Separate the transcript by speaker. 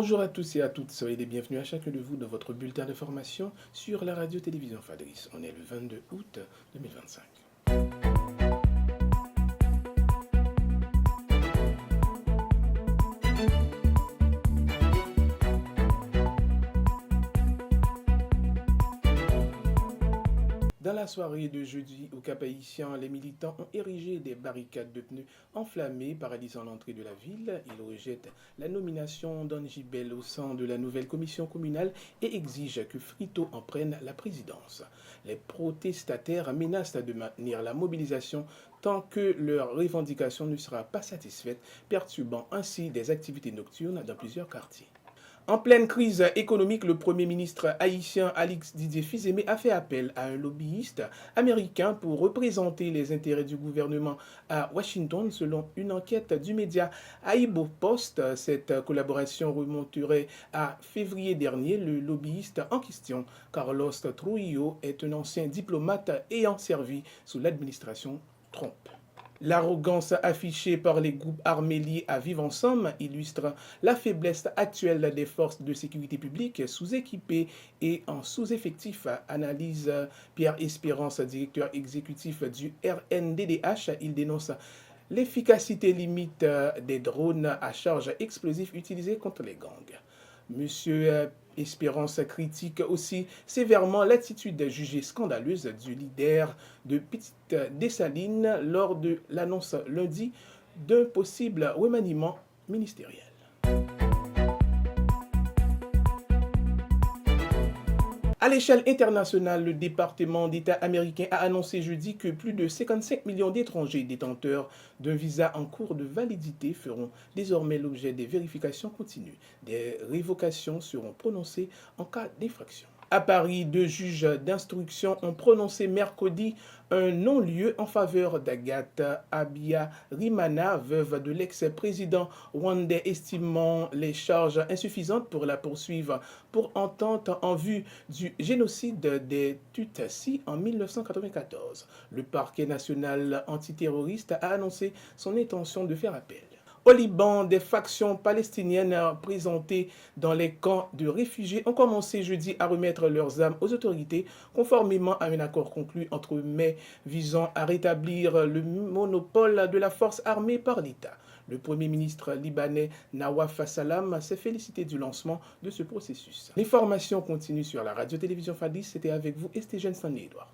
Speaker 1: Bonjour à tous et à toutes, soyez les bienvenus à chacun de vous dans votre bulletin d'information sur la radio-télévision Fadris. On est le 22 août 2025. Dans la soirée de jeudi au Cap-Haïtien, les militants ont érigé des barricades de pneus enflammées paralysant l'entrée de la ville. Ils rejettent la nomination d'Angie Bell au sein de la nouvelle commission communale et exigent que Frito en prenne la présidence. Les protestataires menacent de maintenir la mobilisation tant que leur revendication ne sera pas satisfaite, perturbant ainsi des activités nocturnes dans plusieurs quartiers. En pleine crise économique, le Premier ministre haïtien Alix Didier Fils-Aimé a fait appel à un lobbyiste américain pour représenter les intérêts du gouvernement à Washington, selon une enquête du média Aibo Post. Cette collaboration remonterait à février dernier. Le lobbyiste en question, Carlos Trujillo, est un ancien diplomate ayant servi sous l'administration Trump. L'arrogance affichée par les groupes armés liés à Vivre Ensemble illustre la faiblesse actuelle des forces de sécurité publique sous-équipées et en sous-effectif, analyse Pierre Espérance, directeur exécutif du RNDDH. Il dénonce l'efficacité limite des drones à charge explosive utilisés contre les gangs. Monsieur Espérance critique aussi sévèrement l'attitude jugée scandaleuse du leader de Petite Dessalines lors de l'annonce lundi d'un possible remaniement ministériel. À l'échelle internationale, le département d'État américain a annoncé jeudi que plus de 55 millions d'étrangers détenteurs d'un visa en cours de validité feront désormais l'objet des vérifications continues. Des révocations seront prononcées en cas d'infraction. À Paris, deux juges d'instruction ont prononcé mercredi un non-lieu en faveur d'Agathe Habyarimana, veuve de l'ex-président rwandais, estimant les charges insuffisantes pour la poursuivre pour entente en vue du génocide des Tutsis en 1994. Le parquet national antiterroriste a annoncé son intention de faire appel. Au Liban, des factions palestiniennes présentées dans les camps de réfugiés ont commencé jeudi à remettre leurs armes aux autorités, conformément à un accord conclu entre mai visant à rétablir le monopole de la force armée par l'État. Le Premier ministre libanais Nawaf Salam s'est félicité du lancement de ce processus. Les formations continuent sur la radio-télévision Fadis. C'était avec vous, Estégène Stanley Edouard.